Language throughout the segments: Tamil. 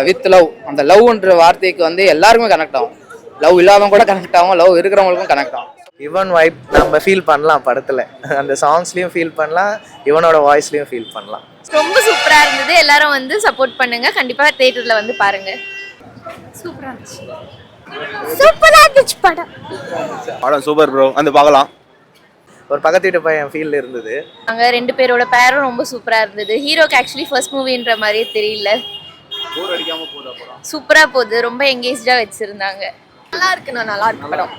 With love. அந்த லவ்ன்ற வார்த்தைக்கு வந்து எல்லாருக்குமே கனெக்ட் ஆகும். லவ் இல்லாதவங்க கூட கனெக்ட் ஆகும், லவ் இருக்கிறவங்களுக்கும் கனெக்ட் ஆகும். இவன் வைப் நம்ம ஃபீல் பண்ணலாம் படத்தில். அந்த சாங்ஸ்லையும் ஃபீல் பண்ணலாம், இவனோட வாய்ஸ்லையும் ஃபீல் பண்ணலாம். ரொம்ப சூப்பராக இருந்தது. எல்லாரும் வந்து சப்போர்ட் பண்ணுங்க. கண்டிப்பாக தியேட்டரில் வந்து பாருங்க. சூப்பராக இருந்துச்சு. சூப்பராக இருந்துச்சு படம். படம் சூப்பர் ப்ரோ, வந்து பார்க்கலாம். ஒரு பக்கத்து வீட்டு பையன் ஃபீல் இருந்தது. அங்கே 2 பேரோட பேரும் ரொம்ப சூப்பராக இருந்தது. ஹீரோக்கு ஆக்சுவலி ஃபர்ஸ்ட் மூவின்ற மாதிரியே தெரியல. சூப்பராக போகுது. ரொம்ப எங்கேஜாக வச்சுருந்தாங்க. நல்லா இருக்குண்ணா, நல்லா இருக்கு படம்.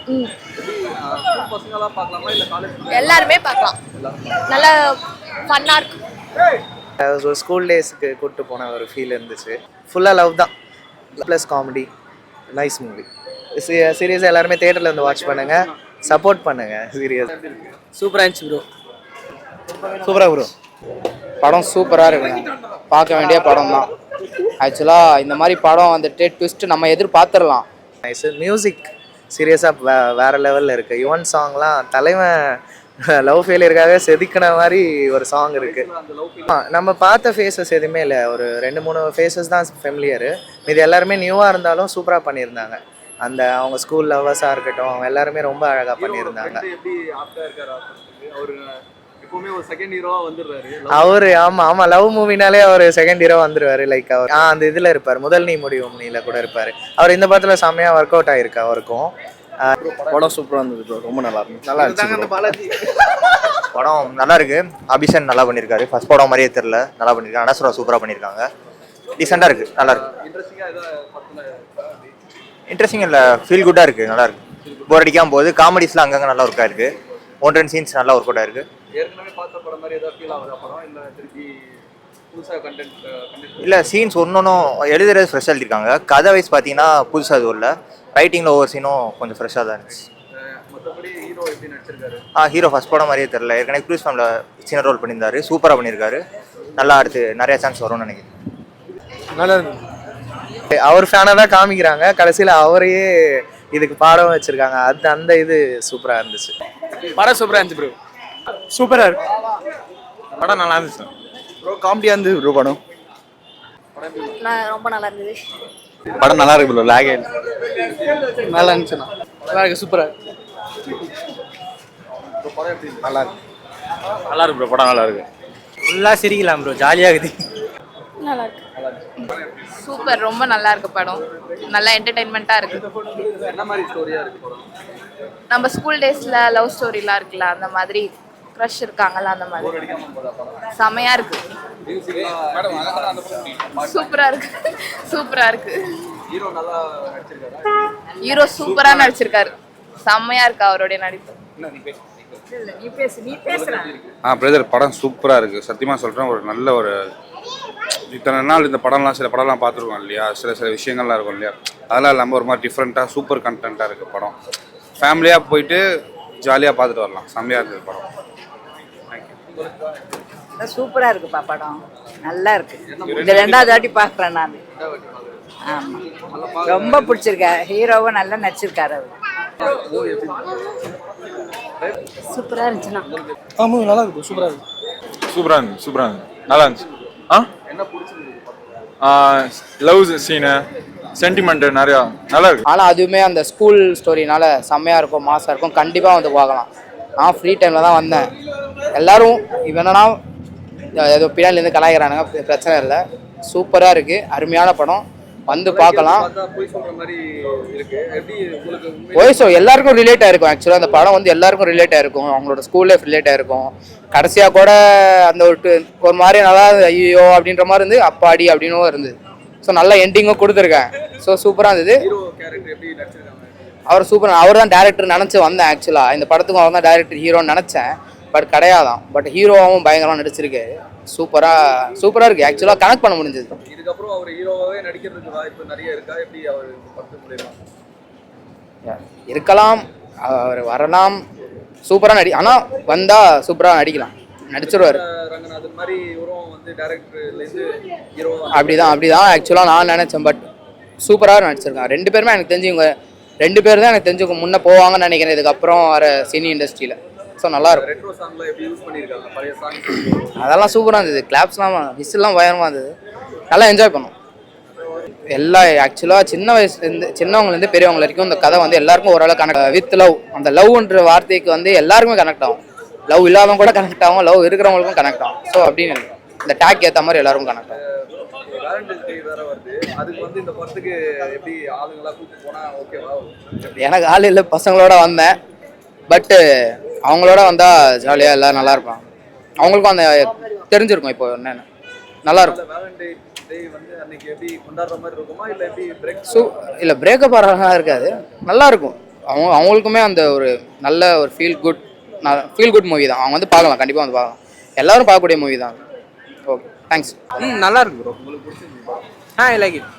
எல்லாருமே பார்க்கலாம். நல்லா ஃபன்னாக இருக்கு. ஒரு ஸ்கூல் டேஸ்க்கு கூப்பிட்டு போன ஒரு ஃபீல் இருந்துச்சு. ஃபுல்லாக லவ் தான் ப்ளஸ் காமெடி. Nice movie. சீரியஸாக எல்லாருமே தியேட்டரில் வந்து வாட்ச் பண்ணுங்க, சப்போர்ட் பண்ணுங்க. சீரியஸ் சூப்பராக இருந்துச்சு ப்ரோ. சூப்பராக ப்ரோ. படம் சூப்பராக இருக்குங்க, பார்க்க வேண்டிய படம் தான். ஆக்சுவலாக இந்த மாதிரி படம் வந்துட்டு ட்விஸ்ட் நம்ம எதிர்பார்த்துடலாம். Nice music. சீரியஸாக வேறு லெவலில் இருக்குது. யுவன் சாங்லாம் தலைவன் லவ் ஃபெயிலியருக்காக செதுக்கின மாதிரி ஒரு சாங் இருக்குது. நம்ம பார்த்த ஃபேஸஸ் எதுவுமே இல்லை, ஒரு 2-3 ஃபேஸஸ் தான் ஃபெமிலியரு. இது எல்லாருமே நியூவாக இருந்தாலும் சூப்பராக பண்ணியிருந்தாங்க. அந்த அவங்க ஸ்கூல் லவ்வர்ஸாக இருக்கட்டும், அவங்க எல்லாருமே ரொம்ப அழகாக பண்ணியிருந்தாங்க. அவரு ஆமாம் லவ் மூவினாலே அவர் செகண்ட் ஹீரோ வந்துருவாரு. லைக் அவர் அந்த இதில் இருப்பார், முதல் நீ முடிவும் நீல கூட இருப்பார். அவர் இந்த படத்தில் செம்மையாக ஒர்க் அவுட் ஆகிருக்கு அவருக்கும். படம் சூப்பராக இருந்தது ப்ரோ, ரொம்ப நல்லா இருந்துச்சு. நல்லா இருந்துச்சு படம். நல்லா இருக்கு. அபிஷன் நல்லா பண்ணியிருக்காரு. ஃபர்ஸ்ட் படம் மாதிரியே தெரியல, நல்லா பண்ணியிருக்காங்க. அனஸ்வரா சூப்பராக பண்ணியிருக்காங்க. டீசெண்டாக இருக்குது, நல்லா இருக்கு. இன்ட்ரெஸ்டிங் இல்லை, ஃபீல் குட்டாக இருக்குது, நல்லா இருக்கு. போர் அடிக்காமல் போகுது. காமெடிஸ்லாம் அங்கங்கே நல்லா ஒர்க்காக இருக்குது. 1-2 சீன்ஸ் நல்லா ஒர்க் அவுட் ஆயிருக்கு. இல்லை சீன்ஸ் ஒன்றும் எழுதுறது ஃப்ரெஷ்ஷாக எழுதியிருக்காங்க. கதை வைஸ் பார்த்தீங்கன்னா புதுசாக அது இல்லை. ரைட்டிங்கில் ஒவ்வொரு சீனும் கொஞ்சம் ஃப்ரெஷ்ஷாக தான் இருந்துச்சு. ஹீரோ ஃபர்ஸ்ட் படம் மாதிரியே தெரியல. ஏற்கனவே க்ரூஸ் ஃபேமில் சின்ன ரோல் பண்ணியிருந்தாரு, சூப்பராக பண்ணியிருக்காரு. நல்லா அடுத்து நிறைய சான்ஸ் வரும்னு நினைக்கிறேன். நல்லா இருக்கு. அவர் ஃபேனாக தான் காமிக்கிறாங்க, கடைசியில் அவரையே இதுக்கு பாடம் வச்சுருக்காங்க. அந்த இது சூப்பராக இருந்துச்சு. படம் சூப்பராக இருந்துச்சு ப்ரோ. சூப்பராக இருக்கு படம், நல்லா இருந்துச்சு ப்ரோ. காமெடியாக இருந்தது ப்ரோ படம். ரொம்ப நல்லா இருந்தது. படம் நல்லா இருக்கு ப்ரோ. லாகே நல்லா இருந்துச்சுண்ணா, நல்லா இருக்கு, சூப்பராக இருக்கு. நல்லா இருக்கு, நல்லா இருக்கு ப்ரோ. படம் நல்லா இருக்கு. ஃபுல்லாக சிரிக்கலாம் ப்ரோ, ஜாலியாக இருக்குது. நல்லா இருக்கு. சூப்பர், ரொம்ப நல்லா இருக்கு படம். நல்லா என்டர்டைன்மெண்ட்டாக இருக்கு. நம்ம ஸ்கூல் டேஸில் லவ் ஸ்டோரிலாம் இருக்குல்ல, அந்த மாதிரி க்ரஷ் இருக்காங்கல்ல, அந்த மாதிரி செமையாக இருக்கு. சூப்பராக இருக்கு, சூப்பராக இருக்கு. ஹீரோ சூப்பராக நடிச்சிருக்காரு. செம்மையாக இருக்கு அவருடைய நடிப்பு. பிரதர் படம் சூப்பராக இருக்குது. சத்தியமாக சொல்கிறேன், ஒரு நல்ல ஒரு இத்தனை நாள் இந்த படம்லாம் சில படம்லாம் பார்த்துருக்கோம் இல்லையா, சில விஷயங்கள்லாம் இருக்கும் இல்லையா, அதெல்லாம் இல்லாமல் ஒரு மாதிரி டிஃப்ரெண்ட்டாக சூப்பர் கண்டென்ட்டாக இருக்குது படம். ஃபேமிலியாக போயிட்டு ஜாலியாக பார்த்துட்டு வரலாம். செம்மையாக இருக்குது படம். சூப்பராக இருக்குப்பா படம், நல்லா இருக்கு. இந்த 2வது வாட்டி பார்க்குறேன் நான். ஆமாம், ரொம்ப பிடிச்சிருக்கா. ஹீரோவும் நல்லா நடிச்சிருக்காரு அவர். சூப்பராக இருந்துச்சுண்ணா. ஆமாம், நல்லா இருக்கு, சூப்பராக இருக்கு. சூப்பராக இருந்துச்சு, சூப்பராக இருந்துச்சு, நல்லா இருந்துச்சு. லவ் சீனு, சென்டிமெண்ட் நிறையா நல்லா இருக்கு. ஆனால் அதுவுமே அந்த ஸ்கூல் ஸ்டோரினால செம்மையாக இருக்கும், மாசாக இருக்கும். கண்டிப்பாக வந்து பார்க்கலாம். நான் ஃப்ரீ டைமில் தான் வந்தேன். எல்லோரும் இவனா ஏதோ பின்னாடிலேருந்து கலாய்க்கிறானுங்க, பிரச்சனை இல்லை. சூப்பராக இருக்குது, அருமையான படம், வந்து பார்க்கலாம். எல்லாருக்கும் ரிலேட் ஆகிருக்கும். ஆக்சுவலாக அந்த படம் வந்து எல்லாருக்கும் ரிலேட் ஆகிருக்கும். அவங்களோட ஸ்கூல் லைஃப் ரிலேட் ஆகிருக்கும். கடைசியாக கூட அந்த ஒரு மாதிரி நல்லா ஐயோ அப்படின்ற மாதிரி இருந்து அப்பாடி அப்படின்னும் இருந்தது. ஸோ நல்ல எண்டிங்கும் கொடுத்துருக்கேன். ஸோ சூப்பராக இருந்தது. அவர் சூப்பர். அவர் தான் டேரக்டர் நினச்சி வந்தேன். ஆக்சுவலாக இந்த படத்துக்கும் அவர் தான் டேரக்டர் ஹீரோன்னு நினச்சேன். பட் கிடையாதான். பட் ஹீரோவாகவும் பயங்கரமாக நடிச்சிருக்கு. சூப்பராக இருக்குது. ஆக்சுவலாக கனெக்ட் பண்ண முடிஞ்சது. இதுக்கப்புறம் அவர் ஹீரோவாகவே நடிக்கிறதுக்கு வாய்ப்பு நிறைய இருக்கா? எப்படி அவர் இருக்கலாம், அவர் வரலாம். சூப்பராக ஆனால் வந்தால் சூப்பராக நடிச்சிருவார். அப்படிதான் ஆக்சுவலாக நான் நினச்சேன். பட் சூப்பராக நடிச்சிருக்கான். 2 பேருமே எனக்கு தெரிஞ்சு இவங்க 2 பேர் தான் எனக்கு தெரிஞ்சு முன்னே போவாங்கன்னு நினைக்கிறேன் இதுக்கப்புறம் வர சினி இண்டஸ்ட்ரியில். ஸோ நல்லாயிருக்கும். அதெல்லாம் சூப்பராக இருந்தது. கிளாப்ஸ்லாம் விசில்லாம் பயங்கரமாக இருந்தது. நல்லா என்ஜாய் பண்ணோம். எல்லா ஆக்சுவலாக சின்னவங்கலேருந்து பெரியவங்க வரைக்கும் இந்த கதை வந்து எல்லாருக்கும் ஓரளவு கனெக்ட் வித் லவ். அந்த லவ்ன்ற வார்த்தைக்கு வந்து எல்லாருக்குமே கனெக்ட் ஆகும். லவ் இல்லாதவங்க கூட கனெக்ட் ஆகும், லவ் இருக்கிறவங்களுக்கும் கனெக்ட் ஆகும். ஸோ அப்படின்னு இந்த டேக் ஏற்ற மாதிரி எல்லாருக்கும் கனெக்ட் ஆகும். வேலண்டைன்ஸ் டே வேற வருது, அதுக்கு வந்து இந்த படத்துக்கு எப்படி ஆளுங்களா கூப்பிட்டு போனா ஓகேவா? எனக்கு ஆள் இல்லை, பசங்களோட வந்தேன். பட்டு அவங்களோட வந்தால் ஜாலியாக எல்லாம் நல்லா இருப்பாங்க. அவங்களுக்கும் அந்த தெரிஞ்சிருக்கும் இப்போ என்னென்ன நல்லா இருக்கும். வேலண்டைன் டே வந்து அன்னைக்கு எப்படி கொண்டாடுற மாதிரி இருக்குமா இல்லை எப்படி பிரேக்? இல்லை பிரேக்கப் ஆகிறதா இருக்காது, நல்லா இருக்கும். அவங்களுக்குமே அந்த ஒரு நல்ல ஒரு ஃபீல் குட் மூவி தான். அவங்க வந்து பார்க்கலாம், கண்டிப்பாக வந்து பார்க்கலாம். எல்லாரும் பார்க்கக்கூடிய மூவி தான். Okay, thanks. நல்லா இருக்கு ப்ரோ. உங்களுக்கு பிடிச்சிருந்தா? I like it.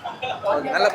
நல்லா